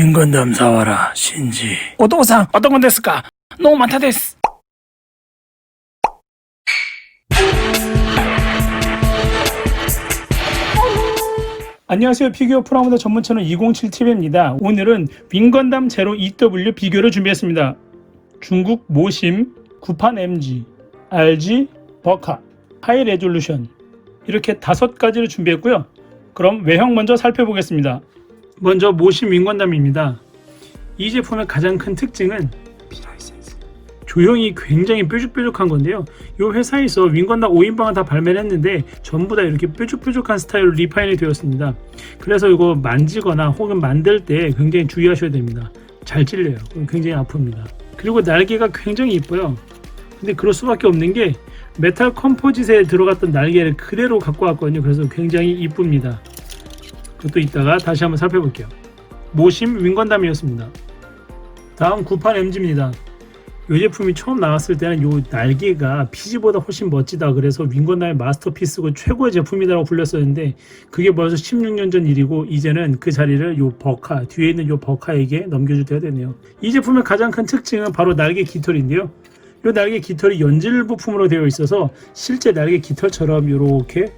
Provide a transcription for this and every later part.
윙건담 사와라 신지. 오토상 어떤 건 됐을까? 너무 많다 됐어. 안녕하세요. 피규어 프라모델 전문 채널 207TV입니다. 오늘은 윙건담 제로 EW 비교를 준비했습니다. 중국 모심, 구판 MG, RG, 버카, 하이 레졸루션 이렇게 5가지를 준비했고요. 그럼 외형 먼저 살펴보겠습니다. 먼저 모심 윙건담입니다. 이 제품의 가장 큰 특징은 조형이 굉장히 뾰족뾰족한 건데요. 이 회사에서 윙건담 5인방을 다 발매를 했는데 전부 다 이렇게 뾰족뾰족한 스타일로 리파인이 되었습니다. 그래서 이거 만지거나 혹은 만들 때 굉장히 주의하셔야 됩니다. 잘 찔려요. 그럼 굉장히 아픕니다. 그리고 날개가 굉장히 이뻐요. 근데 그럴 수밖에 없는 게 메탈 컴포짓에 들어갔던 날개를 그대로 갖고 왔거든요. 그래서 굉장히 이쁩니다. 그것도 이따가 다시 한번 살펴볼게요. 모심 윙건담이었습니다. 다음 구판 MG입니다. 이 제품이 처음 나왔을 때는 이 날개가 PG보다 훨씬 멋지다 그래서 윙건담의 마스터피스고 최고의 제품이라고 불렸었는데 그게 벌써 16년 전 일이고 이제는 그 자리를 이 버카 뒤에 있는 이 버카에게 넘겨줄 때가 되네요. 이 제품의 가장 큰 특징은 바로 날개 깃털인데요. 이 날개 깃털이 연질 부품으로 되어 있어서 실제 날개 깃털처럼 이렇게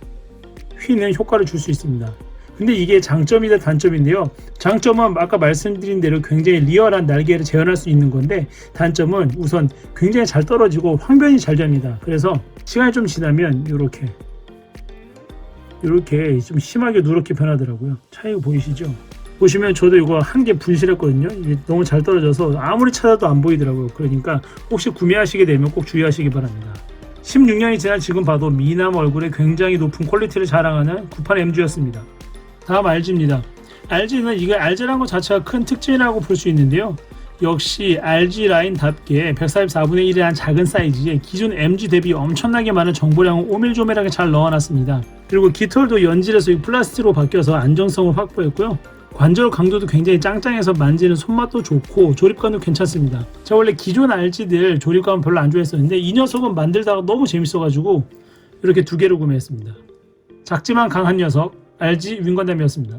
휘는 효과를 줄 수 있습니다. 근데 이게 장점이다 단점인데요. 장점은 아까 말씀드린 대로 굉장히 리얼한 날개를 재현할 수 있는 건데 단점은 우선 굉장히 잘 떨어지고 황변이 잘 됩니다. 그래서 시간이 좀 지나면 이렇게 좀 심하게 누렇게 변하더라고요. 차이가 보이시죠? 보시면 저도 이거 한 개 분실했거든요. 이게 너무 잘 떨어져서 아무리 찾아도 안 보이더라고요. 그러니까 혹시 구매하시게 되면 꼭 주의하시기 바랍니다. 16년이 지난 지금 봐도 미남 얼굴에 굉장히 높은 퀄리티를 자랑하는 구판 MG였습니다. 다음 RG입니다. RG는 이게 RG라는 것 자체가 큰 특징이라고 볼 수 있는데요. 역시 RG 라인답게 144분의 1의 한 작은 사이즈에 기존 MG 대비 엄청나게 많은 정보량을 오밀조밀하게 잘 넣어놨습니다. 그리고 깃털도 연질에서 플라스틱으로 바뀌어서 안정성을 확보했고요. 관절 강도도 굉장히 짱짱해서 만지는 손맛도 좋고 조립감도 괜찮습니다. 제가 원래 기존 RG들 조립감은 별로 안 좋아했었는데 이 녀석은 만들다가 너무 재밌어가지고 이렇게 2개를 구매했습니다. 작지만 강한 녀석 RG 윙건담이었습니다.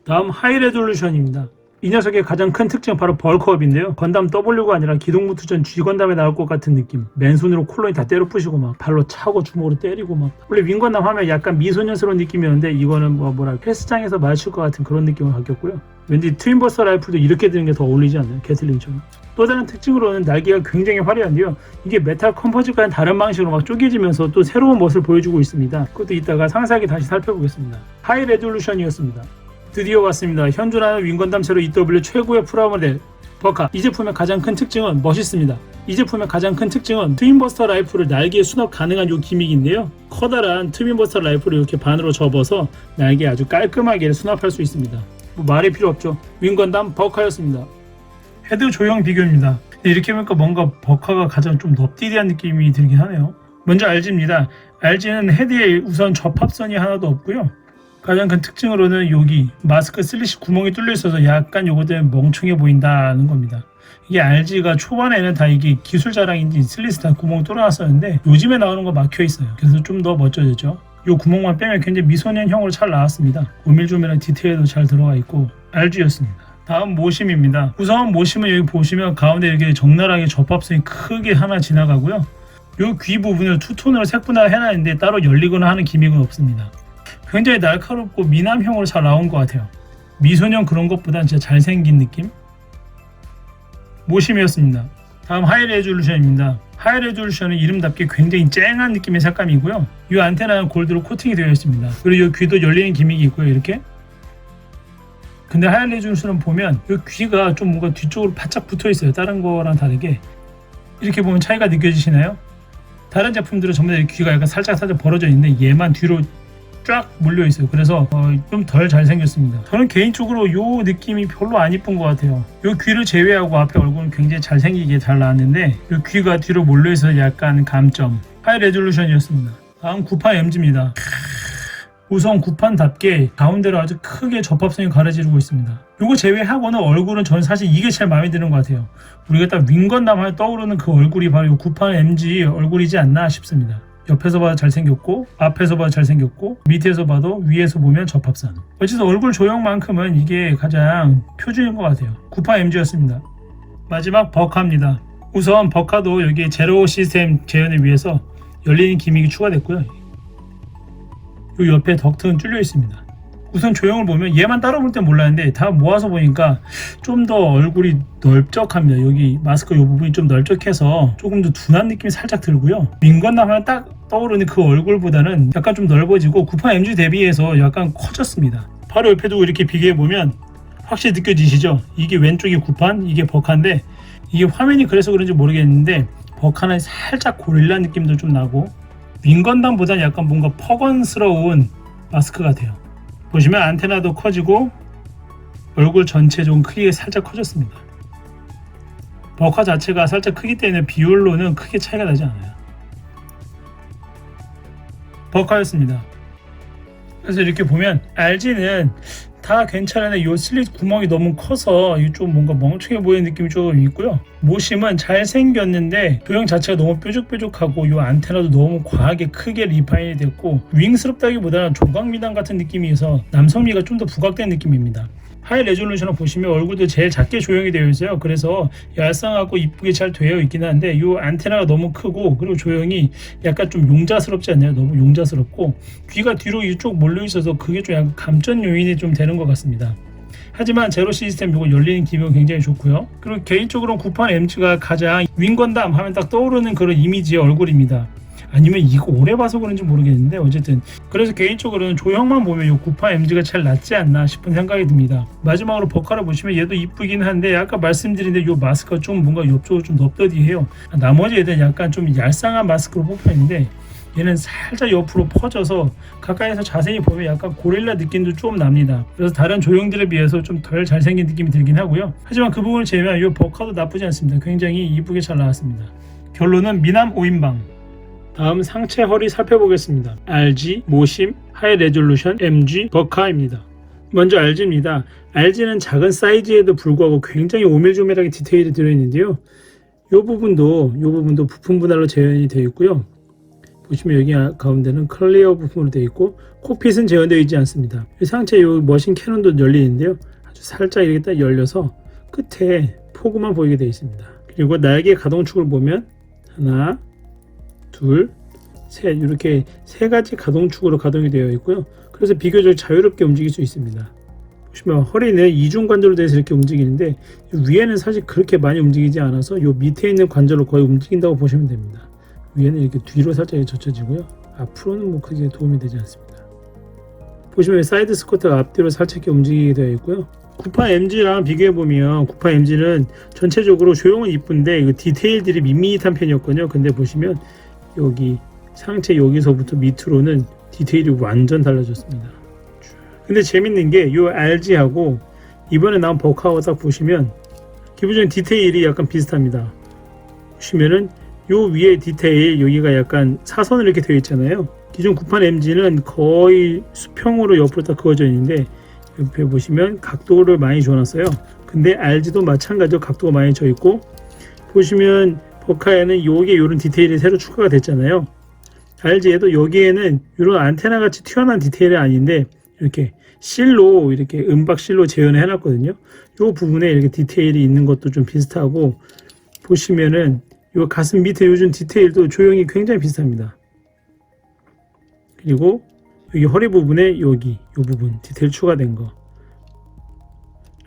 다음 하이 레졸루션입니다. 이 녀석의 가장 큰 특징은 바로 벌크업인데요. 건담 W가 아니라 기동무투전 G건담에 나올 것 같은 느낌. 맨손으로 콜로니 다 때려 부시고 막 발로 차고 주먹으로 때리고 막 원래 윙건담 하면 약간 미소년스러운 느낌이었는데 이거는 헬스장에서 마실 것 같은 그런 느낌을 바뀌었고요. 왠지 트윈버스터 라이플도 이렇게 드는 게 더 어울리지 않나요? 게틀링처럼. 또 다른 특징으로는 날개가 굉장히 화려한데요. 이게 메탈 컴포짓과는 다른 방식으로 막 쪼개지면서 또 새로운 멋을 보여주고 있습니다. 그것도 이따가 상세하게 다시 살펴보겠습니다. 하이 레졸루션이었습니다. 드디어 왔습니다. 현존하는 윙건담 제로 EW 최고의 프라모델 버카. 이 제품의 가장 큰 특징은 멋있습니다. 이 제품의 가장 큰 특징은 트윈버스터 라이플을 날개에 수납 가능한 이 기믹인데요. 커다란 트윈버스터 라이플을 이렇게 반으로 접어서 날개에 아주 깔끔하게 수납할 수 있습니다. 말이 필요 없죠. 윙건담 버카였습니다. 헤드 조형 비교입니다. 이렇게 보니까 뭔가 버카가 가장 좀 넙디디한 느낌이 들긴 하네요. 먼저 RG입니다. RG는 헤드에 우선 접합선이 하나도 없고요. 가장 큰 특징으로는 여기 마스크 슬릿이 구멍이 뚫려 있어서 약간 요거 때문에 멍청해 보인다는 겁니다. 이게 RG가 초반에는 다 이게 기술 자랑인지 슬릿이 다 구멍 뚫어놨었는데 요즘에 나오는 거 막혀 있어요. 그래서 좀 더 멋져졌죠. 요 구멍만 빼면 굉장히 미소년형으로 잘 나왔습니다. 오밀조밀한 디테일도 잘 들어가 있고 RG였습니다. 다음 모심입니다. 우선 모심은 여기 보시면 가운데 이렇게 적나라하게 접합선이 크게 하나 지나가고요. 요 귀 부분을 투톤으로 색분할을 해놨는데 따로 열리거나 하는 기믹은 없습니다. 굉장히 날카롭고 미남형으로 잘 나온 것 같아요. 미소년 그런 것보단 진짜 잘생긴 느낌? 모심이었습니다. 다음 하이 레졸루션입니다. 하이 레졸루션은 이름답게 굉장히 쨍한 느낌의 색감이고요. 이 안테나는 골드로 코팅이 되어 있습니다. 그리고 이 귀도 열리는 기믹이 있고요. 이렇게. 근데 하이 레졸루션은 보면 이 귀가 좀 뭔가 뒤쪽으로 바짝 붙어 있어요. 다른 거랑 다르게. 이렇게 보면 차이가 느껴지시나요? 다른 제품들은 전부 다 귀가 약간 살짝 벌어져 있는데 얘만 뒤로 쫙 몰려 있어요. 그래서 좀 덜 잘생겼습니다. 저는 개인적으로 이 느낌이 별로 안 이쁜 것 같아요. 이 귀를 제외하고 앞에 얼굴은 굉장히 잘생기게 잘 나왔는데 이 귀가 뒤로 몰려 있어서 약간 감점. 하이 레졸루션이었습니다. 다음 구판 MG입니다. 우선 구판답게 가운데로 아주 크게 접합선이 가려지고 있습니다. 이거 제외하고는 얼굴은 저는 사실 이게 제일 마음에 드는 것 같아요. 우리가 딱 윙건담 하면 떠오르는 그 얼굴이 바로 이 구판 MG 얼굴이지 않나 싶습니다. 옆에서 봐도 잘생겼고 앞에서 봐도 잘생겼고 밑에서 봐도 위에서 보면 접합선. 어쨌든 얼굴 조형만큼은 이게 가장 표준인 것 같아요. 98MG였습니다. 마지막 버카입니다. 우선 버카도 여기 제로 시스템 재현을 위해서 열리는 기믹이 추가됐고요. 이 옆에 덕트는 뚫려 있습니다. 우선 조형을 보면 얘만 따로 볼 땐 몰랐는데 다 모아서 보니까 좀 더 얼굴이 넓적합니다. 여기 마스크 이 부분이 좀 넓적해서 조금 더 둔한 느낌이 살짝 들고요. 민건남 하면 딱 떠오르는 그 얼굴보다는 약간 좀 넓어지고 98MG 대비해서 약간 커졌습니다. 바로 옆에 두고 이렇게 비교해보면 확실히 느껴지시죠? 이게 왼쪽이 98, 이게 버카인데 이게 화면이 그래서 그런지 모르겠는데 버카는 살짝 고릴라 느낌도 좀 나고 윙건담보다는 약간 뭔가 퍼건스러운 마스크 같아요. 보시면 안테나도 커지고 얼굴 전체 좀 크기가 살짝 커졌습니다. 버카 자체가 살짝 크기 때문에 비율로는 크게 차이가 나지 않아요. 버카였습니다. 그래서 이렇게 보면 RG는 다 괜찮은데 요 슬릿 구멍이 너무 커서 좀 뭔가 멍청해 보이는 느낌이 조금 있고요. 모심은 잘생겼는데 조형 자체가 너무 뾰족뾰족하고 요 안테나도 너무 과하게 크게 리파인이 됐고 윙스럽다기보다는 조각미남 같은 느낌이어서 남성미가 좀 더 부각된 느낌입니다. 하이 레졸루션을 보시면 얼굴도 제일 작게 조형이 되어 있어요. 그래서 얄쌍하고 이쁘게 잘 되어 있긴 한데 이 안테나가 너무 크고 그리고 조형이 약간 좀 용자스럽지 않나요? 너무 용자스럽고 귀가 뒤로 이쪽 몰려 있어서 그게 좀 약간 감전 요인이 좀 되는 것 같습니다. 하지만 제로 시스템 이거 열리는 기능은 굉장히 좋고요. 그리고 개인적으로는 98MG가 가장 윙건담 하면 딱 떠오르는 그런 이미지의 얼굴입니다. 아니면 이거 오래 봐서 그런지 모르겠는데 어쨌든 그래서 개인적으로는 조형만 보면 이 98MG가 제일 낫지 않나 싶은 생각이 듭니다. 마지막으로 버카를 보시면 얘도 이쁘긴 한데 아까 말씀드린 이 마스크가 좀 뭔가 옆쪽으로 좀 넙더디해요. 나머지 애들은 약간 좀 얄쌍한 마스크로 뽑혀있는데 얘는 살짝 옆으로 퍼져서 가까이서 자세히 보면 약간 고릴라 느낌도 좀 납니다. 그래서 다른 조형들에 비해서 좀 덜 잘생긴 느낌이 들긴 하고요. 하지만 그 부분을 제외하면 이 버카도 나쁘지 않습니다. 굉장히 이쁘게 잘 나왔습니다. 결론은 미남 5인방. 다음 상체 허리 살펴보겠습니다. RG, 모심, 하이 레졸루션, MG, 버카입니다. 먼저 RG입니다. RG는 작은 사이즈에도 불구하고 굉장히 오밀조밀하게 디테일이 들어있는데요. 이 부분도 부품 분할로 재현이 되어 있고요. 보시면 여기 가운데는 클리어 부품으로 되어 있고 콕핏은 재현되어 있지 않습니다. 상체 이 머신 캐논도 열리는데요. 아주 살짝 이렇게 딱 열려서 끝에 포구만 보이게 되어 있습니다. 그리고 날개 가동축을 보면 하나, 둘, 셋 이렇게 세 가지 가동축으로 가동이 되어 있고요. 그래서 비교적 자유롭게 움직일 수 있습니다. 보시면 허리는 이중 관절로 돼서 이렇게 움직이는데 위에는 사실 그렇게 많이 움직이지 않아서 이 밑에 있는 관절로 거의 움직인다고 보시면 됩니다. 위에는 이렇게 뒤로 살짝 젖혀지고요. 앞으로는 뭐 크게 도움이 되지 않습니다. 보시면 사이드 스쿼트가 앞뒤로 살짝 이렇게 움직이게 되어 있고요. 98MG랑 비교해보면 98MG는 전체적으로 조형은 이쁜데 이거 디테일들이 밋밋한 편이었거든요. 근데 보시면 여기 상체 여기서부터 밑으로는 디테일이 완전 달라졌습니다. 근데 재밌는 게 이 RG하고 이번에 나온 버카하고 딱 보시면 기본적인 디테일이 약간 비슷합니다. 보시면은 요 위에 디테일 여기가 약간 사선으로 이렇게 되어 있잖아요. 기존 98MG는 거의 수평으로 옆으로 딱 그어져 있는데 옆에 보시면 각도를 많이 줘놨어요. 근데 RG도 마찬가지로 각도가 많이 져 있고 보시면 버카에는 요게 요런 디테일이 새로 추가가 됐잖아요. RG에도 여기에는 이런 안테나 같이 튀어나온 디테일이 아닌데 이렇게 실로 이렇게 은박 실로 재현을 해놨거든요. 요 부분에 이렇게 디테일이 있는 것도 좀 비슷하고 보시면은 요 가슴 밑에 요즘 디테일도 조형이 굉장히 비슷합니다. 그리고 여기 허리 부분에 여기 요 부분 디테일 추가된 거.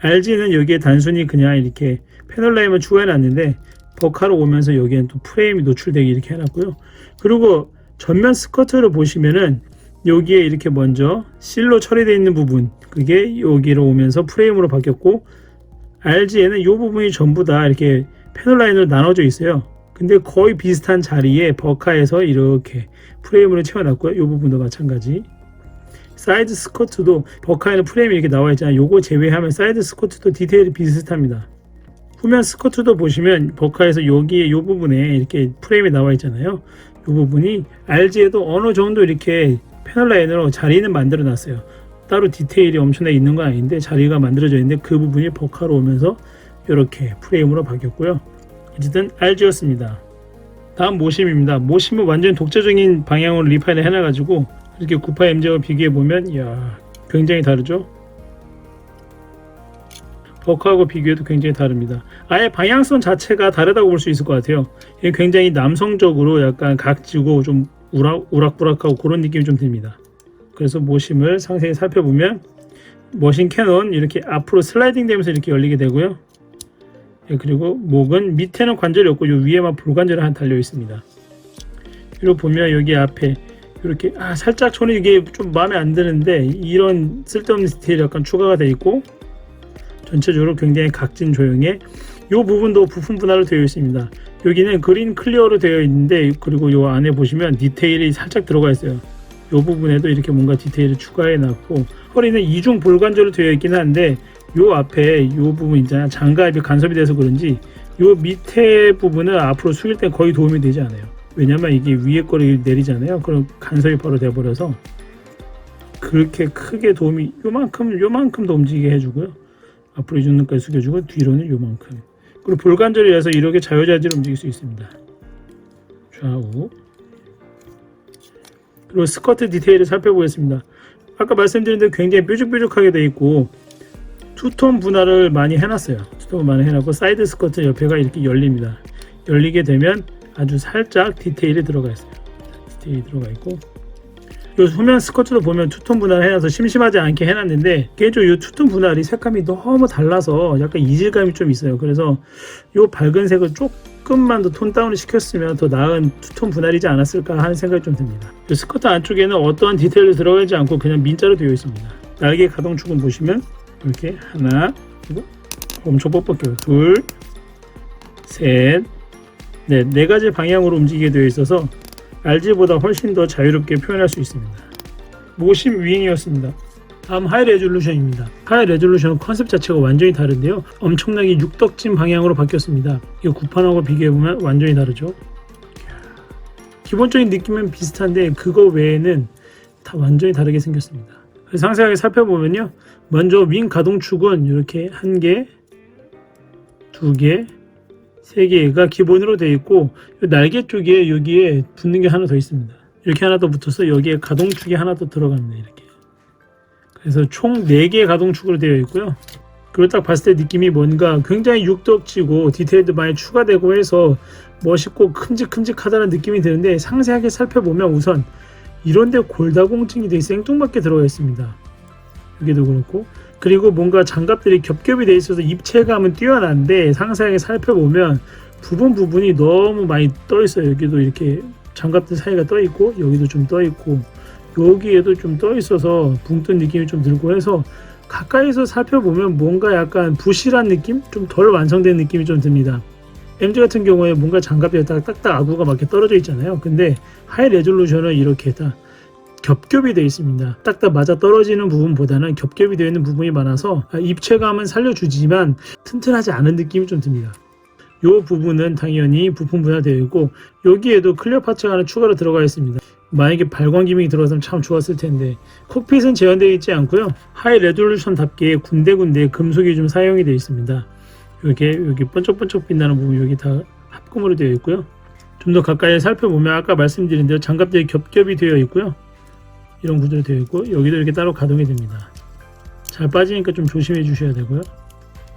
RG는 여기에 단순히 그냥 이렇게 패널 라인만 추가해놨는데 버카로 오면서 여기에는 또 프레임이 노출되게 이렇게 해놨고요. 그리고 전면 스커트를 보시면은 여기에 이렇게 먼저 실로 처리되어 있는 부분 그게 여기로 오면서 프레임으로 바뀌었고 RG에는 이 부분이 전부 다 이렇게 패널 라인으로 나눠져 있어요. 근데 거의 비슷한 자리에 버카에서 이렇게 프레임으로 채워놨고요. 이 부분도 마찬가지. 사이드 스커트도 버카에는 프레임이 이렇게 나와 있잖아요. 요거 제외하면 사이드 스커트도 디테일이 비슷합니다. 후면 스커트도 보시면 버카에서 여기에 이 부분에 이렇게 프레임이 나와 있잖아요. 이 부분이 RG에도 어느 정도 이렇게 패널 라인으로 자리는 만들어 놨어요. 따로 디테일이 엄청나게 있는 건 아닌데 자리가 만들어져 있는데 그 부분이 버카로 오면서 이렇게 프레임으로 바뀌었고요. 어쨌든 RG였습니다. 다음 모심입니다. 모심은 완전 독자적인 방향으로 리파인을 해놔가지고 이렇게 98 MZ와 비교해보면 이야 굉장히 다르죠. 버크하고 비교해도 굉장히 다릅니다. 아예 방향성 자체가 다르다고 볼 수 있을 것 같아요. 이게 굉장히 남성적으로 약간 각지고 좀 우락부락하고 그런 느낌이 좀 듭니다. 그래서 모심을 상세히 살펴보면 머신 캐논 이렇게 앞으로 슬라이딩 되면서 이렇게 열리게 되고요. 그리고 목은 밑에는 관절이 없고 요 위에만 볼관절이 하나 달려 있습니다. 그리고 보면 여기 앞에 이렇게 살짝 저는 이게 좀 마음에 안 드는데 이런 쓸데없는 디테일이 약간 추가가 되어 있고 전체적으로 굉장히 각진 조형에 이 부분도 부품 분할로 되어 있습니다. 여기는 그린 클리어로 되어 있는데 그리고 이 안에 보시면 디테일이 살짝 들어가 있어요. 이 부분에도 이렇게 뭔가 디테일을 추가해 놨고 허리는 이중 볼관절로 되어 있긴 한데 요 앞에 요 부분 있잖아요. 장갑이 간섭이 돼서 그런지 요 밑에 부분은 앞으로 숙일 때 거의 도움이 되지 않아요. 왜냐면 이게 위에 거를 내리잖아요. 그럼 간섭이 바로 돼버려서 그렇게 크게 도움이 요만큼도 움직이게 해주고요. 앞으로 이 정도까지 숙여주고 뒤로는 요만큼. 그리고 볼관절이라서 이렇게 자유자재로 움직일 수 있습니다. 좌우. 그리고 스커트 디테일을 살펴보겠습니다. 아까 말씀드린 대로 굉장히 뾰족뾰족하게 되어 있고 투톤 분할을 많이 해놨어요. 투톤 많이 해놨고 사이드 스커트 옆에가 이렇게 열립니다. 열리게 되면 아주 살짝 디테일이 들어가 있어요. 디테일이 들어가 있고 요 후면 스커트도 보면 투톤 분할 해놔서 심심하지 않게 해놨는데 개인적으로 이 투톤 분할이 색감이 너무 달라서 약간 이질감이 좀 있어요. 그래서 요 밝은 색을 조금만 더 톤 다운을 시켰으면 더 나은 투톤 분할이지 않았을까 하는 생각이 좀 듭니다. 이 스커트 안쪽에는 어떠한 디테일도 들어가지 않고 그냥 민자로 되어 있습니다. 날개 가동축은 보시면 이렇게 하나, 그리고 엄청 뻑뻑해요. 둘, 셋, 넷, 네 가지 방향으로 움직이게 되어 있어서 RG보다 훨씬 더 자유롭게 표현할 수 있습니다. 모심 윙이었습니다. 다음 하이 레졸루션입니다. 하이 레졸루션 컨셉 자체가 완전히 다른데요. 엄청나게 육덕진 방향으로 바뀌었습니다. 이 구판하고 비교해보면 완전히 다르죠. 기본적인 느낌은 비슷한데 그거 외에는 다 완전히 다르게 생겼습니다. 상세하게 살펴보면요. 먼저 윙 가동축은 이렇게 1개, 2개, 3개가 기본으로 되어 있고 날개 쪽에 여기에 붙는 게 하나 더 있습니다. 이렇게 하나 더 붙어서 여기에 가동축이 하나 더 들어갑니다. 이렇게. 그래서 총 4개의 가동축으로 되어 있고요. 그리고 딱 봤을 때 느낌이 뭔가 굉장히 육덕지고 디테일도 많이 추가되고 해서 멋있고 큼직큼직하다는 느낌이 드는데 상세하게 살펴보면 우선 이런데 골다공증이 되게 생뚱맞게 들어가 있습니다. 여기도 그렇고 그리고 뭔가 장갑들이 겹겹이 되어 있어서 입체감은 뛰어난데 상세하게 살펴보면 부분이 너무 많이 떠 있어요. 여기도 이렇게 장갑들 사이가 떠 있고 여기도 좀 떠 있고 여기에도 좀 떠 있어서 붕 뜬 느낌이 좀 들고 해서 가까이서 살펴보면 뭔가 약간 부실한 느낌? 좀 덜 완성된 느낌이 좀 듭니다. MG 같은 경우에 뭔가 장갑에 딱딱 아구가 맞게 떨어져 있잖아요. 근데 하이 레졸루션은 이렇게 다 겹겹이 되어 있습니다. 딱딱 맞아 떨어지는 부분보다는 겹겹이 되어 있는 부분이 많아서 입체감은 살려주지만 튼튼하지 않은 느낌이 좀 듭니다. 이 부분은 당연히 부품 분할되어 있고 여기에도 클리어 파츠가 하나 추가로 들어가 있습니다. 만약에 발광 기믹이 들어갔으면 참 좋았을 텐데 콕핏은 재현되어 있지 않고요. 하이 레졸루션답게 군데군데 금속이 좀 사용이 되어 있습니다. 여기 번쩍번쩍 빛나는 부분 여기 다 합금으로 되어 있고요. 좀 더 가까이 살펴보면 아까 말씀드린 대로 장갑들이 겹겹이 되어 있고요. 이런 구조로 되어 있고 여기도 이렇게 따로 가동이 됩니다. 잘 빠지니까 좀 조심해 주셔야 되고요.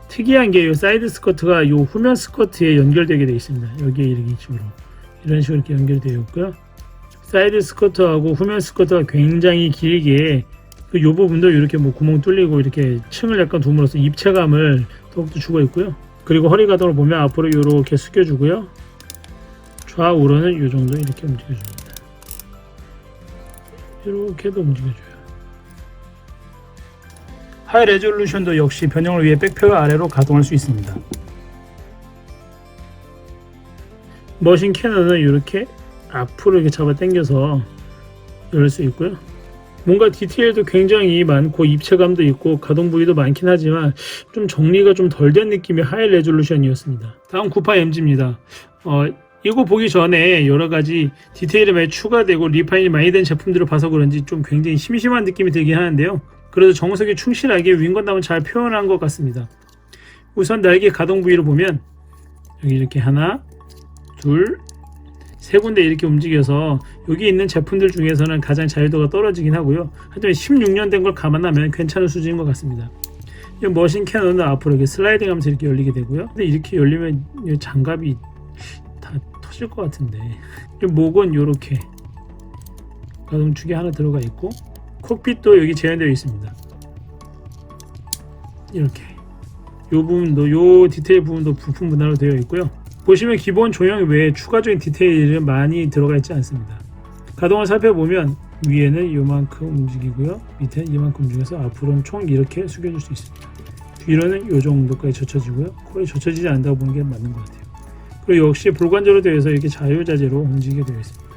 특이한 게 이 사이드 스커트가 이 후면 스커트에 연결되게 되어 있습니다. 여기에 이런 식으로 이렇게 연결되어 있고요. 사이드 스커트하고 후면 스커트가 굉장히 길게 이 부분도 이렇게 뭐 구멍 뚫리고 이렇게 층을 약간 둠으로써 입체감을 더욱더 주고 있고요. 그리고 허리 가동을 보면 앞으로 이렇게 숙여주고요. 좌우로는 이 정도 이렇게 움직여줍니다. 이렇게도 움직여줘요. 하이 레졸루션도 역시 변형을 위해 백표가 아래로 가동할 수 있습니다. 머신 캐논은 이렇게 앞으로 이렇게 잡아 당겨서 열 수 있고요. 뭔가 디테일도 굉장히 많고 입체감도 있고 가동 부위도 많긴 하지만 좀 정리가 좀 덜 된 느낌의 하이 레졸루션이었습니다. 다음 98MG입니다. 이거 보기 전에 여러가지 디테일이 많이 추가되고 리파인이 많이 된 제품들을 봐서 그런지 좀 굉장히 심심한 느낌이 들긴 하는데요. 그래도 정석에 충실하게 윙건담은 잘 표현한 것 같습니다. 우선 날개 가동 부위를 보면 여기 이렇게 하나, 둘, 세 군데 이렇게 움직여서 여기 있는 제품들 중에서는 가장 자유도가 떨어지긴 하고요. 하지만 16년 된 걸 감안하면 괜찮은 수준인 것 같습니다. 이 머신 캐논은 앞으로 이렇게 슬라이딩 하면서 이렇게 열리게 되고요. 근데 이렇게 열리면 이 장갑이 다 터질 것 같은데. 이 목은 이렇게 가동축이 하나 들어가 있고 콕핏도 여기 제한되어 있습니다. 이렇게 요 부분도 요 디테일 부분도 부품 분할로 되어 있고요. 보시면 기본 조형 외에 추가적인 디테일은 많이 들어가 있지 않습니다. 가동을 살펴보면 위에는 요만큼 움직이고요. 밑에는 이만큼 움직여서 앞으로는 총 이렇게 숙여줄 수 있습니다. 뒤로는 요 정도까지 젖혀지고요. 거의 젖혀지지 않는다고 보는 게 맞는 것 같아요. 그리고 역시 볼관절로 되어 있어 이렇게 자유자재로 움직이게 되어 있습니다.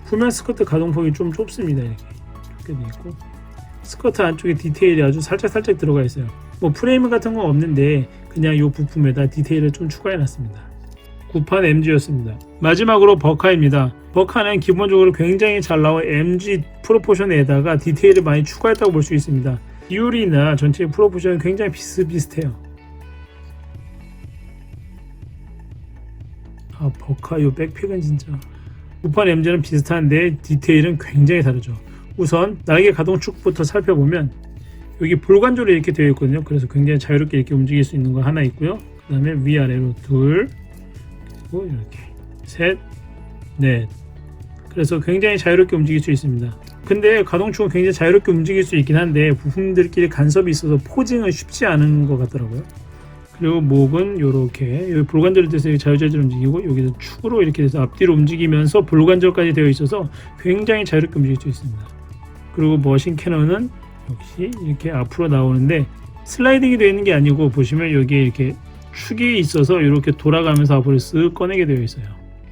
후면 스커트 가동폭이 좀 좁습니다. 이렇게 되어 있고 스커트 안쪽에 디테일이 아주 살짝 들어가 있어요. 뭐 프레임 같은 건 없는데 그냥 이 부품에다 디테일을 좀 추가해 놨습니다. 9판 MG였습니다. 마지막으로 버카입니다. 버카는 기본적으로 굉장히 잘 나온 MG 프로포션에다가 디테일을 많이 추가했다고 볼 수 있습니다. 비율이나 전체 프로포션은 굉장히 비슷비슷해요. 버카 이 백팩은 진짜 9판 MG는 비슷한데 디테일은 굉장히 다르죠. 우선 날개 가동축부터 살펴보면 여기 볼관절이 이렇게 되어 있거든요. 그래서 굉장히 자유롭게 이렇게 움직일 수 있는 거 하나 있고요. 그 다음에 위아래로 둘, 그리고 이렇게 셋, 넷. 그래서 굉장히 자유롭게 움직일 수 있습니다. 근데 가동축은 굉장히 자유롭게 움직일 수 있긴 한데 부품들끼리 간섭이 있어서 포징은 쉽지 않은 것 같더라고요. 그리고 목은 이렇게 여기 볼관절에 대해서 자유자재로 움직이고 여기서 축으로 이렇게 돼서 앞뒤로 움직이면서 볼관절까지 되어 있어서 굉장히 자유롭게 움직일 수 있습니다. 그리고 머신 캐논은 역시 이렇게 앞으로 나오는데 슬라이딩이 되어 있는 게 아니고 보시면 여기에 이렇게 축이 있어서 이렇게 돌아가면서 앞으로 쓱 꺼내게 되어 있어요.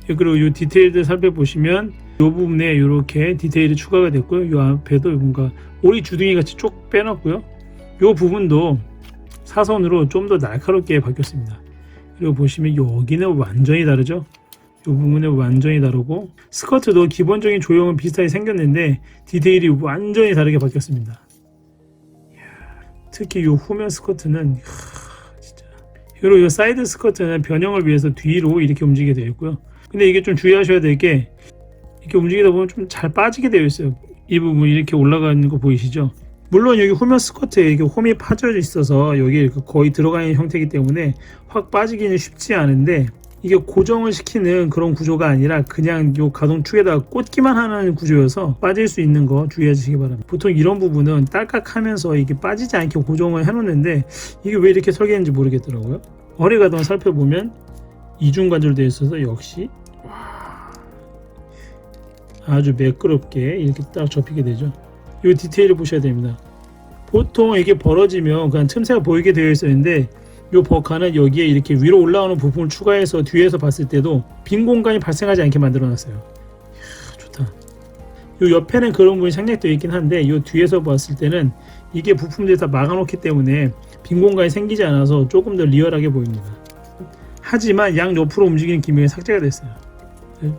그리고 이 디테일들 살펴보시면 이 부분에 이렇게 디테일이 추가가 됐고요. 이 앞에도 뭔가 오리 주둥이 같이 쭉 빼놨고요. 이 부분도 사선으로 좀 더 날카롭게 바뀌었습니다. 그리고 보시면 여기는 완전히 다르죠. 이 부분은 완전히 다르고 스커트도 기본적인 조형은 비슷하게 생겼는데 디테일이 완전히 다르게 바뀌었습니다. 특히 이 후면 스커트는 진짜. 그리고 이 사이드 스커트는 변형을 위해서 뒤로 이렇게 움직이게 되어 있고요. 근데 이게 좀 주의하셔야 될 게 이렇게 움직이다 보면 좀 잘 빠지게 되어 있어요. 이 부분 이렇게 올라가는 거 보이시죠? 물론 여기 후면 스커트에 이렇게 홈이 파져 있어서 여기 이렇게 거의 들어가 있는 형태이기 때문에 확 빠지기는 쉽지 않은데 이게 고정을 시키는 그런 구조가 아니라 그냥 요 가동축에다가 꽂기만 하는 구조여서 빠질 수 있는 거 주의하시기 바랍니다. 보통 이런 부분은 딸깍하면서 이게 빠지지 않게 고정을 해놓는데 이게 왜 이렇게 설계했는지 모르겠더라고요. 허리 가동을 살펴보면 이중 관절되어 있어서 역시 아주 매끄럽게 이렇게 딱 접히게 되죠. 이 디테일을 보셔야 됩니다. 보통 이게 벌어지면 그냥 틈새가 보이게 되어 있었는데 이 버카는 여기에 이렇게 위로 올라오는 부분을 추가해서 뒤에서 봤을 때도 빈 공간이 발생하지 않게 만들어 놨어요. 좋다. 이 옆에는 그런 부분이 생략되어 있긴 한데 이 뒤에서 봤을 때는 이게 부품들이 다 막아놓기 때문에 빈 공간이 생기지 않아서 조금 더 리얼하게 보입니다. 하지만 양 옆으로 움직이는 기능이 삭제가 됐어요.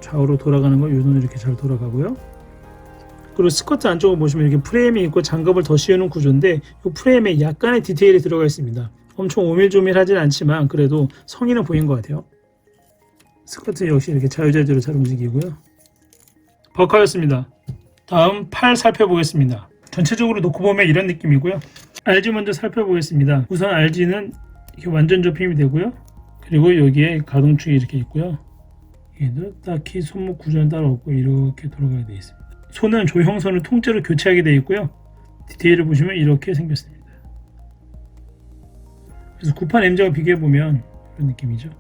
좌우로 돌아가는 거 이 눈으로 이렇게 잘 돌아가고요. 그리고 스커트 안쪽을 보시면 이렇게 프레임이 있고 장갑을 더 씌우는 구조인데 이 프레임에 약간의 디테일이 들어가 있습니다. 엄청 오밀조밀하진 않지만 그래도 성의는 보인 것 같아요. 스커트 역시 이렇게 자유자재로 잘 움직이고요. 버카였습니다. 다음 팔 살펴보겠습니다. 전체적으로 놓고 보면 이런 느낌이고요. RG 먼저 살펴보겠습니다. 우선 RG는 이렇게 완전 접힘이 되고요. 그리고 여기에 가동축이 이렇게 있고요. 얘도 딱히 손목 구조는 따로 없고 이렇게 돌아가게 되어 있습니다. 손은 조형선을 통째로 교체하게 되어 있고요. 디테일을 보시면 이렇게 생겼습니다. 그래서 9판 MG와 비교해보면 이런 느낌이죠.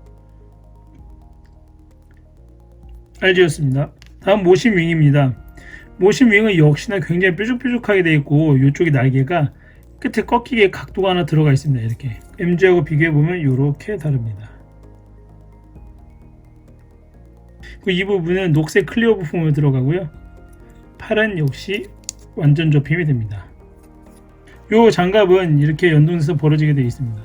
RG였습니다. 다음 모신 윙입니다. 모신 윙은 역시나 굉장히 뾰족뾰족하게 되어 있고 이쪽이 날개가 끝에 꺾이게 각도가 하나 들어가 있습니다. 이렇게 MG하고 비교해보면 이렇게 다릅니다. 이 부분은 녹색 클리어 부품으로 들어가고요. 팔은 역시 완전 접힘이 됩니다. 이 장갑은 이렇게 연동해서 벌어지게 되어 있습니다.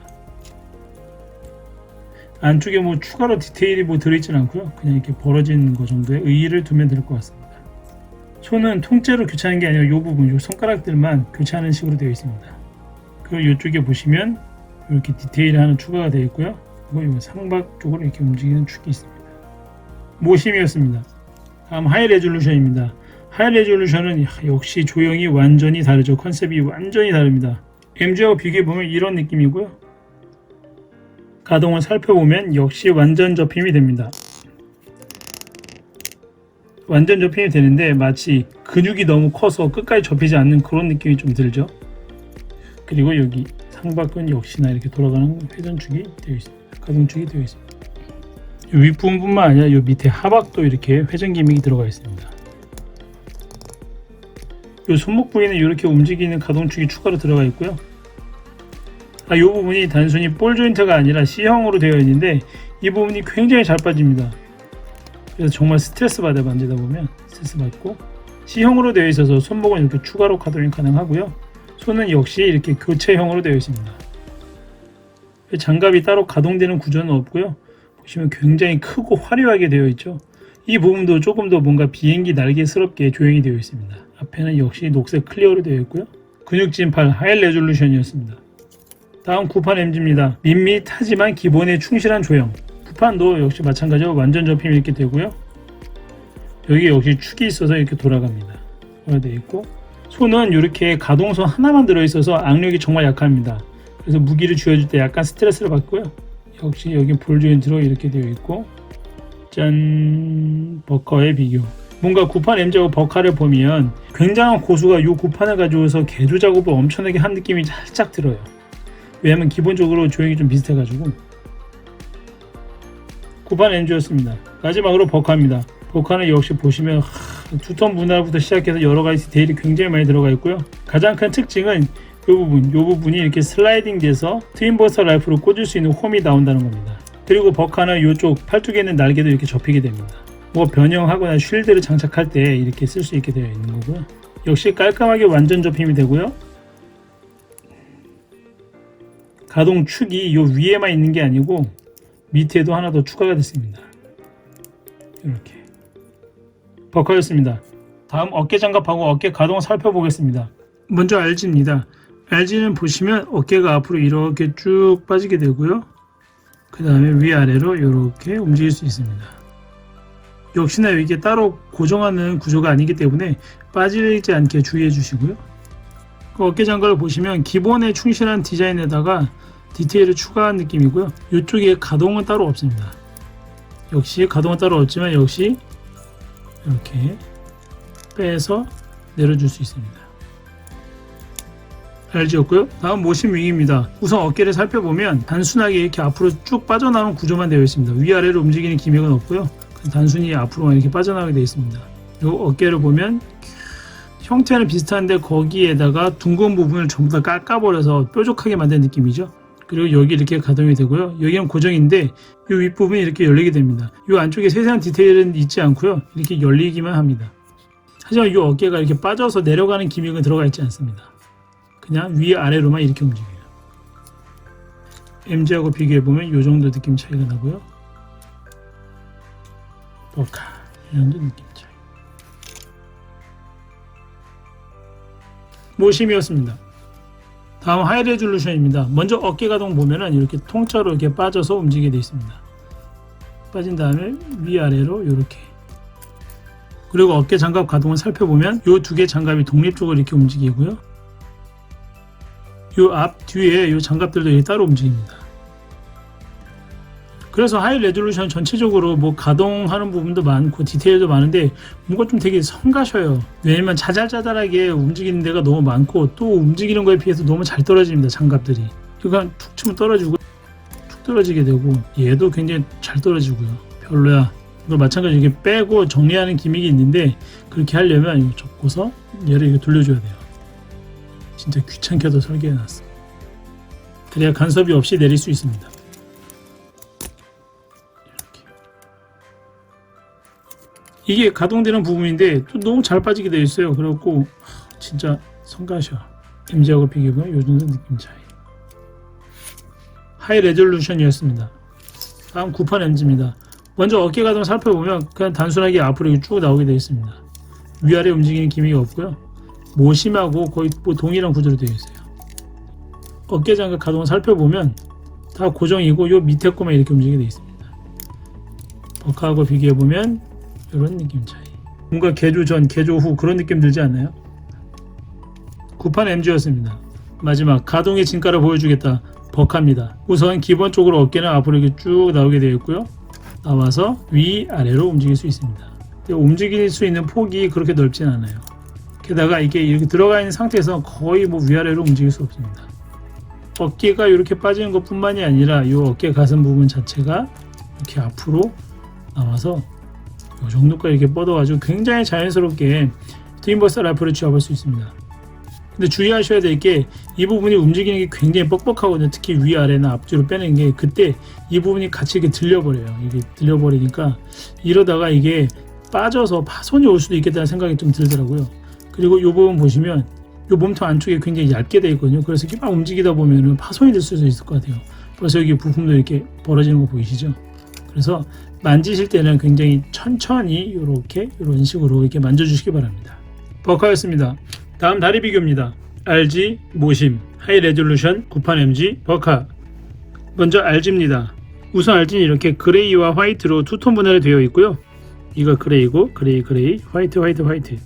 안쪽에 뭐 추가로 디테일이 뭐 들어있지는 않고요. 그냥 이렇게 벌어진 거 정도의 의의를 두면 될 것 같습니다. 손은 통째로 교체하는 게 아니라 이 부분, 이 손가락들만 교체하는 식으로 되어 있습니다. 그리고 이쪽에 보시면 이렇게 디테일이 하나 추가가 되어 있고요. 그리고 이 상박 쪽으로 이렇게 움직이는 축이 있습니다. 모심이었습니다. 다음 하이 레졸루션입니다. 하이 레졸루션은 역시 조형이 완전히 다르죠. 컨셉이 완전히 다릅니다. MG하고 비교해보면 이런 느낌이고요. 가동을 살펴보면 역시 완전 접힘이 됩니다. 완전 접힘이 되는데 마치 근육이 너무 커서 끝까지 접히지 않는 그런 느낌이 좀 들죠. 그리고 여기 상박은 역시나 이렇게 돌아가는 회전축이 되어 있습니다. 가동축이 되어 있습니다. 윗부분뿐만 아니라 이 밑에 하박도 이렇게 회전 기믹이 들어가 있습니다. 이 손목 부위는 이렇게 움직이는 가동축이 추가로 들어가 있고요. 이 부분이 단순히 볼 조인트가 아니라 C형으로 되어 있는데 이 부분이 굉장히 잘 빠집니다. 그래서 정말 스트레스 받아 만지다 보면 스트레스 받고, C형으로 되어 있어서 손목은 이렇게 추가로 가동이 가능하고요. 손은 역시 이렇게 교체형으로 되어 있습니다. 장갑이 따로 가동되는 구조는 없고요. 보시면 굉장히 크고 화려하게 되어 있죠. 이 부분도 조금 더 뭔가 비행기 날개스럽게 조형이 되어 있습니다. 앞에는 역시 녹색 클리어로 되어 있고요. 근육진 팔 하이 레졸루션이었습니다. 다음 구판 MG입니다. 밋밋하지만 기본에 충실한 조형. 구판도 역시 마찬가지로 완전 접힘이 이렇게 되고요. 여기 역시 축이 있어서 이렇게 돌아갑니다. 되어 있고, 손은 이렇게 가동선 하나만 들어있어서 악력이 정말 약합니다. 그래서 무기를 쥐어줄 때 약간 스트레스를 받고요. 역시 여기 볼 조인트로 이렇게 되어 있고, 짠, 버커의 비교. 뭔가 구판 MG하고 버카를 보면 굉장한 고수가 이 구판을 가지고서 개조 작업을 엄청나게 한 느낌이 살짝 들어요. 왜냐면 기본적으로 조형이 좀 비슷해가지고. 구판 MG였습니다. 마지막으로 버카입니다. 버카는 역시 보시면 두턴 분할부터 시작해서 여러가지 디테일이 굉장히 많이 들어가 있고요. 가장 큰 특징은 이 부분이 이렇게 슬라이딩 돼서 트윈버스터 라이프로 꽂을 수 있는 홈이 나온다는 겁니다. 그리고 버카는 이쪽 팔뚝에 있는 날개도 이렇게 접히게 됩니다. 뭐 변형하거나 쉴드를 장착할 때 이렇게 쓸 수 있게 되어 있는 거고요. 역시 깔끔하게 완전 접힘이 되고요. 가동 축이 이 위에만 있는 게 아니고 밑에도 하나 더 추가가 됐습니다. 이렇게 버커였습니다. 다음 어깨 장갑하고 어깨 가동을 살펴보겠습니다. 먼저 RG입니다. RG는 보시면 어깨가 앞으로 이렇게 쭉 빠지게 되고요. 그 다음에 위아래로 이렇게 움직일 수 있습니다. 역시나 이게 따로 고정하는 구조가 아니기 때문에 빠지지 않게 주의해 주시고요. 그 어깨 장갑을 보시면 기본에 충실한 디자인에다가 디테일을 추가한 느낌이고요. 이쪽에 가동은 따로 없습니다. 역시 가동은 따로 없지만 역시 이렇게 빼서 내려줄 수 있습니다. RG였고요. 다음 모심 윙입니다. 우선 어깨를 살펴보면 단순하게 이렇게 앞으로 쭉 빠져나오는 구조만 되어 있습니다. 위아래로 움직이는 기믹은 없고요. 단순히 앞으로만 이렇게 빠져나가게 되어 있습니다. 그리고 어깨를 보면 형태는 비슷한데 거기에다가 둥근 부분을 전부 다 깎아버려서 뾰족하게 만든 느낌이죠. 그리고 여기 이렇게 가동이 되고요. 여기는 고정인데 이 윗부분이 이렇게 열리게 됩니다. 이 안쪽에 세세한 디테일은 있지 않고요. 이렇게 열리기만 합니다. 하지만 이 어깨가 이렇게 빠져서 내려가는 기믹은 들어가 있지 않습니다. 그냥 위아래로만 이렇게 움직여요. MG하고 비교해보면 이 정도 느낌 차이가 나고요. 버카 이 정도 느낌 차이. 모심이었습니다. 다음 하이 레졸루션입니다. 먼저 어깨 가동 보면은 이렇게 통짜로 이렇게 빠져서 움직이게 되어 있습니다. 빠진 다음에 위아래로 이렇게. 그리고 어깨 장갑 가동을 살펴보면 이 두 개 장갑이 독립적으로 이렇게 움직이고요. 이 앞 뒤에 이 장갑들도 이렇게 따로 움직입니다. 그래서 하이 레졸루션 전체적으로 뭐 가동하는 부분도 많고 디테일도 많은데 뭔가 좀 되게 성가셔요. 왜냐면 자잘자잘하게 움직이는 데가 너무 많고 또 움직이는 거에 비해서 너무 잘 떨어집니다. 장갑들이. 그러니까 툭 치면 떨어지고 툭 떨어지게 되고 얘도 굉장히 잘 떨어지고요. 별로야. 이걸 마찬가지로 이렇게 빼고 정리하는 기믹이 있는데 그렇게 하려면 이거 접고서 얘를 이렇게 돌려줘야 돼요. 진짜 귀찮게도 설계해놨어. 그래야 간섭이 없이 내릴 수 있습니다. 이게 가동되는 부분인데 또 너무 잘 빠지게 되어 있어요. 그래갖고 진짜 성가셔. MG하고 비교해보면 요 정도 느낌 차이. 하이 레졸루션이었습니다. 다음 구판 MG입니다. 먼저 어깨 가동 살펴보면 그냥 단순하게 앞으로 쭉 나오게 되어 있습니다. 위아래 움직이는 기믹이 없고요. 모심하고 거의 뭐 동일한 구조로 되어 있어요. 어깨 장갑 가동을 살펴보면 다 고정이고 요 밑에 거만 이렇게 움직이게 되어 있습니다. 버카하고 비교해보면 이런 느낌 차이. 뭔가 개조 전, 개조 후 그런 느낌 들지 않나요? 구판 MG였습니다. 마지막 가동의 진가를 보여주겠다. 버카입니다. 우선 기본적으로 어깨는 앞으로 이렇게 쭉 나오게 되어 있고요. 나와서 위아래로 움직일 수 있습니다. 움직일 수 있는 폭이 그렇게 넓진 않아요. 게다가 이게 이렇게 들어가 있는 상태에서 거의 뭐 위아래로 움직일 수 없습니다. 어깨가 이렇게 빠지는 것 뿐만이 아니라 이 어깨 가슴 부분 자체가 이렇게 앞으로 나와서 이 정도까지 이렇게 뻗어가지고 굉장히 자연스럽게 트윈버스 라이프를 쥐어볼 수 있습니다. 근데 주의하셔야 될 게 이 부분이 움직이는 게 굉장히 뻑뻑하거든요. 특히 위아래나 앞뒤로 빼는 게 그때 이 부분이 같이 이렇게 들려버려요. 이게 들려버리니까 이러다가 이게 빠져서 파손이 올 수도 있겠다는 생각이 좀 들더라고요. 그리고 이 부분 보시면 이 몸통 안쪽에 굉장히 얇게 되어 있거든요. 그래서 이렇게 막 움직이다 보면 파손이 될 수도 있을 것 같아요. 그래서 여기 부품도 이렇게 벌어지는 거 보이시죠? 그래서 만지실 때는 굉장히 천천히 이렇게 이런 식으로 이렇게 만져주시기 바랍니다. 버카였습니다. 다음 다리 비교입니다. RG 모심 하이 레졸루션 구판 MG 버카. 먼저 RG입니다. 우선 RG는 이렇게 그레이와 화이트로 투톤 분할이 되어 있고요. 이거 그레이고 그레이 그레이 화이트 화이트 화이트.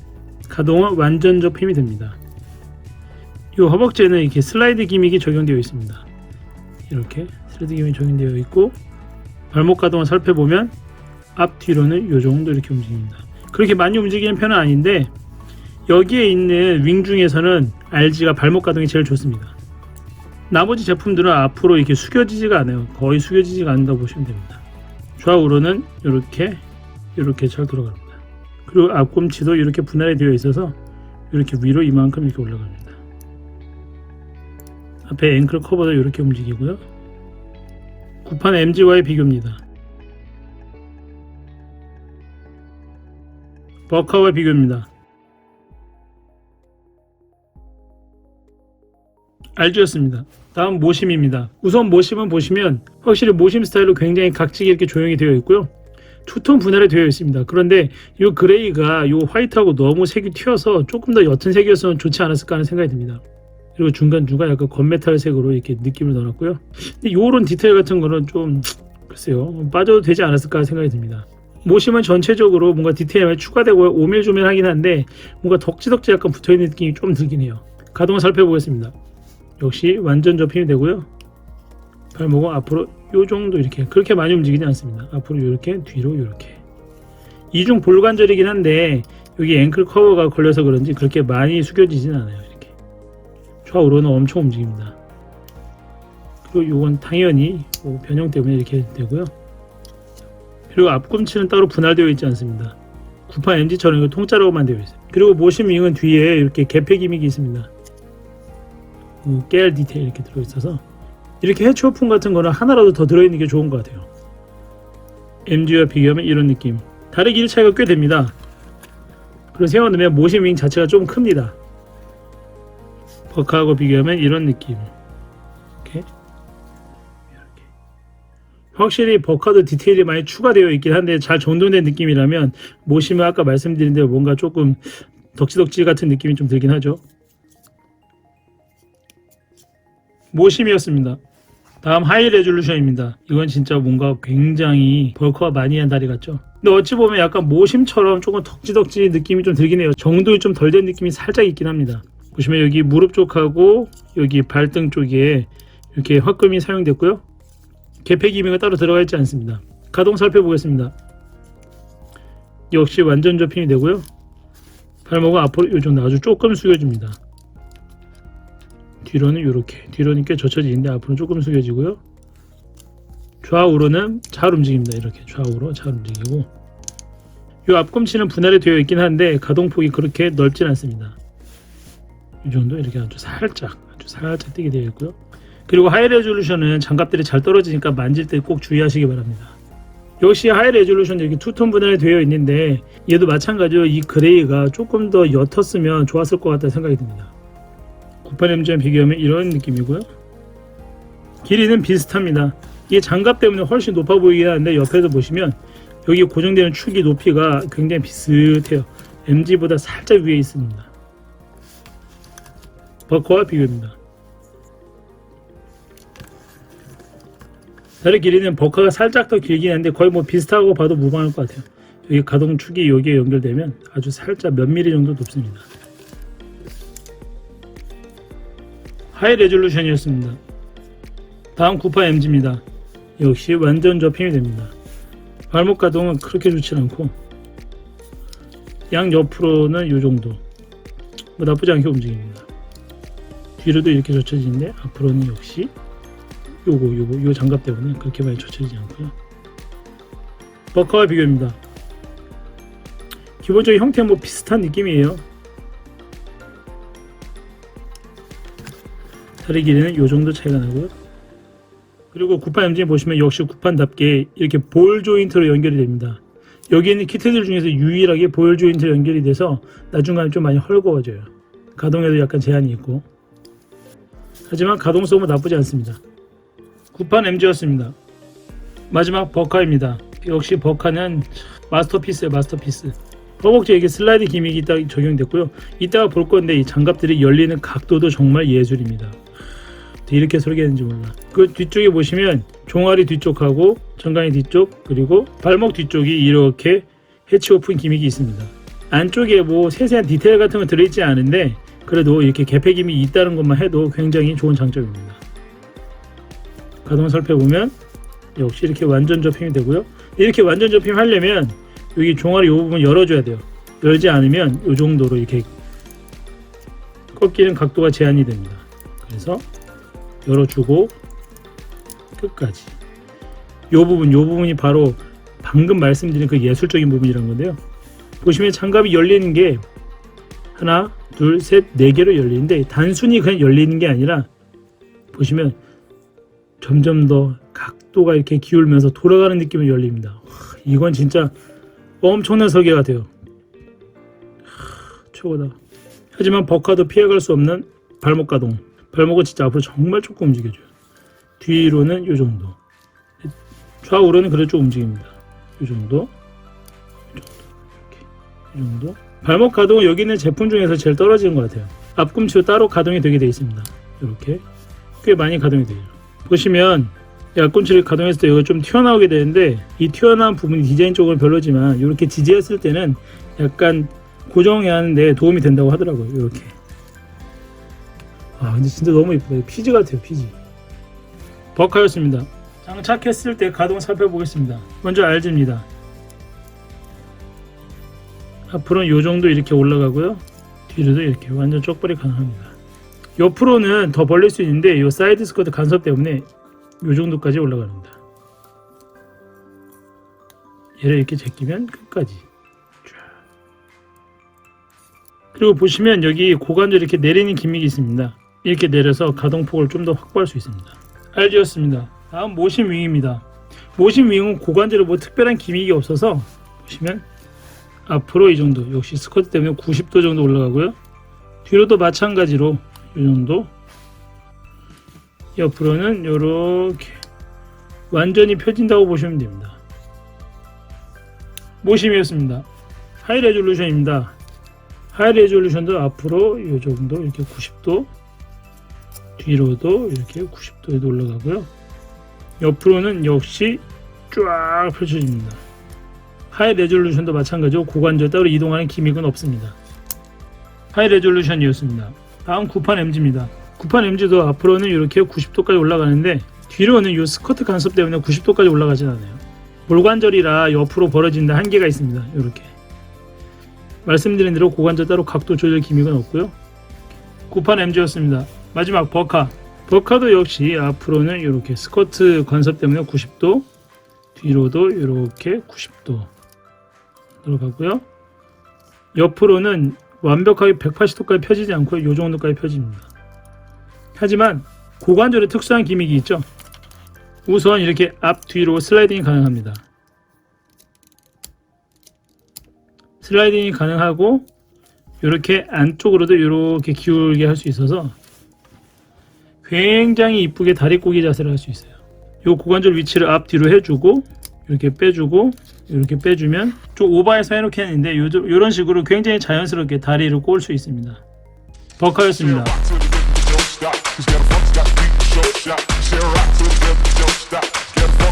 가동은 완전 접힘이 됩니다. 이 허벅지에는 이렇게 슬라이드 기믹이 적용되어 있습니다. 이렇게 슬라이드 기믹이 적용되어 있고 발목 가동을 살펴보면 앞뒤로는 이 정도 이렇게 움직입니다. 그렇게 많이 움직이는 편은 아닌데 여기에 있는 윙 중에서는 RG가 발목 가동이 제일 좋습니다. 나머지 제품들은 앞으로 이렇게 숙여지지가 않아요. 거의 숙여지지가 않는다고 보시면 됩니다. 좌우로는 이렇게 잘 돌아갑니다. 그리고 앞꿈치도 이렇게 분할이 되어 있어서 이렇게 위로 이만큼 이렇게 올라갑니다. 앞에 앵클 커버도 이렇게 움직이고요. 구판 MG와의 비교입니다. 버카와 비교입니다. RG였습니다. 다음 모심입니다. 우선 모심은 보시면 확실히 모심 스타일로 굉장히 각지게 이렇게 조형이 되어 있고요. 투톤 분할이 되어 있습니다. 그런데 이 그레이가 이 화이트하고 너무 색이 튀어서 조금 더 옅은 색이었으면 좋지 않았을까 하는 생각이 듭니다. 그리고 중간중간 약간 건메탈 색으로 이렇게 느낌을 넣어놨고요. 근데 이런 디테일 같은 거는 좀 글쎄요 빠져도 되지 않았을까 하는 생각이 듭니다. 모심은 전체적으로 뭔가 디테일이 많이 추가되고 오밀조밀하긴 한데 뭔가 덕지덕지 약간 붙어있는 느낌이 좀 들긴 해요. 가동을 살펴보겠습니다. 역시 완전 접힘이 되고요. 발목은 앞으로 요 정도 이렇게 그렇게 많이 움직이지 않습니다. 앞으로 이렇게 뒤로 이렇게 이중 볼관절이긴 한데 여기 앵클 커버가 걸려서 그런지 그렇게 많이 숙여지진 않아요. 이렇게 좌우로는 엄청 움직입니다. 그리고 요건 당연히 변형 때문에 이렇게 되고요. 그리고 앞꿈치는 따로 분할되어 있지 않습니다. 구판 MG처럼 통짜로만 되어 있어요. 그리고 모심 윙은 뒤에 이렇게 개폐 기믹이 있습니다. 깨알 디테일 이렇게 들어있어서 이렇게 해치 오픈 같은 거는 하나라도 더 들어있는 게 좋은 것 같아요. MG와 비교하면 이런 느낌. 다리 길이 차이가 꽤 됩니다. 그리고 세워놓으면 모심 윙 자체가 좀 큽니다. 버카하고 비교하면 이런 느낌. 이렇게 확실히 버카도 디테일이 많이 추가되어 있긴 한데 잘 정돈된 느낌이라면 모심은 아까 말씀드린 대로 뭔가 조금 덕지덕지 같은 느낌이 좀 들긴 하죠. 모심이었습니다. 다음 하이 레졸루션입니다. 이건 진짜 뭔가 굉장히 벌크가 많이 한 다리 같죠. 근데 어찌 보면 약간 모심처럼 조금 덕지덕지 느낌이 좀 들긴 해요. 정돈이 좀 덜 된 느낌이 살짝 있긴 합니다. 보시면 여기 무릎 쪽하고 여기 발등 쪽에 이렇게 화금이 사용됐고요. 개폐 기미가 따로 들어가 있지 않습니다. 가동 살펴보겠습니다. 역시 완전 접힘이 되고요. 발목은 앞으로 요 정도 아주 조금 숙여줍니다. 뒤로는 이렇게 뒤로는 꽤 젖혀지는데 앞으로는 조금 숙여지고요. 좌우로는 잘 움직입니다. 이렇게 좌우로 잘 움직이고 이 앞꿈치는 분할이 되어 있긴 한데 가동폭이 그렇게 넓진 않습니다. 이 정도 이렇게 아주 살짝 뜨게 되어 있고요. 그리고 하이 레졸루션은 장갑들이 잘 떨어지니까 만질 때 꼭 주의하시기 바랍니다. 역시 하이 레졸루션 이렇게 투톤 분할이 되어 있는데 얘도 마찬가지로 이 그레이가 조금 더 옅었으면 좋았을 것 같다는 생각이 듭니다. 구판 MG와 비교하면 이런 느낌이고요. 길이는 비슷합니다. 이게 장갑 때문에 훨씬 높아 보이긴 하는데 옆에서 보시면 여기 고정되는 축이 높이가 굉장히 비슷해요. MG보다 살짝 위에 있습니다. 버커와 비교입니다. 다리 길이는 버카가 살짝 더 길긴 한데 거의 뭐 비슷하고 봐도 무방할 것 같아요. 여기 가동축이 여기에 연결되면 아주 살짝 몇 미리 정도 높습니다. 하이 레졸루션이었습니다. 다음 98MG입니다. 역시 완전 접힘이 됩니다. 발목 가동은 그렇게 좋지 않고 양 옆으로는 이 정도 뭐 나쁘지 않게 움직입니다. 뒤로도 이렇게 젖혀지는데 앞으로는 역시 요 장갑 때문에 그렇게 많이 젖혀지지 않고요. 버카와 비교입니다. 기본적인 형태는 뭐 비슷한 느낌이에요. 다리 길이는 요 정도 차이가 나고요. 그리고 98MG 보시면 역시 98답게 이렇게 볼 조인트로 연결이 됩니다. 여기 있는 키트들 중에서 유일하게 볼 조인트로 연결이 돼서 나중간에 좀 많이 헐거워져요. 가동에도 약간 제한이 있고 하지만 가동성은 나쁘지 않습니다. 98MG였습니다. 마지막 버카입니다. 역시 버카는 마스터피스예요. 마스터피스. 허벅지에 이게 슬라이드 기믹이 딱 적용됐고요. 이따가 볼 건데 이 장갑들이 열리는 각도도 정말 예술입니다. 이렇게 설계했는지 몰라. 그 뒤쪽에 보시면 종아리 뒤쪽하고 정강이 뒤쪽 그리고 발목 뒤쪽이 이렇게 해치 오픈 기믹이 있습니다. 안쪽에 뭐 세세한 디테일 같은 거 들어있지 않은데 그래도 이렇게 개폐 기믹이 있다는 것만 해도 굉장히 좋은 장점입니다. 가동 살펴보면 역시 이렇게 완전 접힘이 되고요. 이렇게 완전 접힘 하려면 여기 종아리 이 부분 열어줘야 돼요. 열지 않으면 이 정도로 이렇게 꺾이는 각도가 제한이 됩니다. 그래서 열어주고 끝까지 이 부분이 바로 방금 말씀드린 그 예술적인 부분이란 건데요. 보시면 장갑이 열리는 게 하나, 둘, 셋, 네 개로 열리는데 단순히 그냥 열리는 게 아니라 보시면 점점 더 각도가 이렇게 기울면서 돌아가는 느낌으로 열립니다. 이건 진짜 엄청난 설계 같아요. 최고다. 하지만 버카도 피해갈 수 없는 발목 가동. 발목은 진짜 앞으로 정말 조금 움직여줘요. 뒤로는 이 정도. 좌우로는 그래도 좀 움직입니다. 이 정도. 이 정도. 발목 가동은 여기 있는 제품 중에서 제일 떨어지는 것 같아요. 앞꿈치로 따로 가동이 되게 되어 있습니다. 이렇게 꽤 많이 가동이 되죠. 보시면 이 앞꿈치를 가동했을 때 여기 좀 튀어나오게 되는데 이 튀어나온 부분이 디자인적으로 별로지만 이렇게 지지했을 때는 약간 고정하는 데 도움이 된다고 하더라고요. 이렇게. 아 근데 진짜 너무 예쁘다. 피지 같아요. 피지. 버카였습니다. 장착했을 때 가동 살펴보겠습니다. 먼저 RG입니다. 앞으로는 이 정도 이렇게 올라가고요. 뒤로도 이렇게 완전 쪽발이 가능합니다. 옆으로는 더 벌릴 수 있는데 이 사이드 스커트 간섭 때문에 이 정도까지 올라갑니다. 얘를 이렇게 제끼면 끝까지. 그리고 보시면 여기 고관절 이렇게 내리는 기믹이 있습니다. 이렇게 내려서 가동폭을 좀 더 확보할 수 있습니다. RG였습니다. 다음 모신 윙입니다. 모신 윙은 고관절에 뭐 특별한 기믹이 없어서 보시면 앞으로 이 정도, 역시 스커트 때문에 90도 정도 올라가고요. 뒤로도 마찬가지로 이 정도. 옆으로는 이렇게 완전히 펴진다고 보시면 됩니다. 모심이었습니다. 하이 레졸루션입니다. 하이 레졸루션도 앞으로 이 정도 이렇게 90도, 뒤로도 이렇게 90도에도 올라가고요. 옆으로는 역시 쫙 펼쳐집니다. 하이 레졸루션도 마찬가지로 고관절 따로 이동하는 기믹은 없습니다. 하이 레졸루션이었습니다. 다음 98MG입니다. 98MG도 앞으로는 이렇게 90도까지 올라가는데 뒤로는 이 스커트 간섭 때문에 90도까지 올라가진 않아요. 골관절이라 옆으로 벌어진다 한계가 있습니다. 이렇게 말씀드린 대로 고관절 따로 각도 조절 기믹은 없고요. 98MG였습니다. 마지막 버카. 버카도 역시 앞으로는 이렇게 스커트 간섭 때문에 90도, 뒤로도 이렇게 90도 들어가고요. 옆으로는 완벽하게 180도까지 펴지지 않고 이 정도까지 펴집니다. 하지만 고관절에 특수한 기믹이 있죠. 우선 이렇게 앞뒤로 슬라이딩이 가능합니다. 슬라이딩이 가능하고 이렇게 안쪽으로도 이렇게 기울게 할 수 있어서 굉장히 이쁘게 다리꼬기 자세를 할 수 있어요. 이 고관절 위치를 앞뒤로 해주고 이렇게 빼주고 이렇게 빼주면 좀 오버해서 해놓게 했는데 이런 식으로 굉장히 자연스럽게 다리를 꼬을 수 있습니다. 버카였습니다. Shut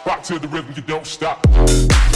Rock to the rhythm, you don't stop.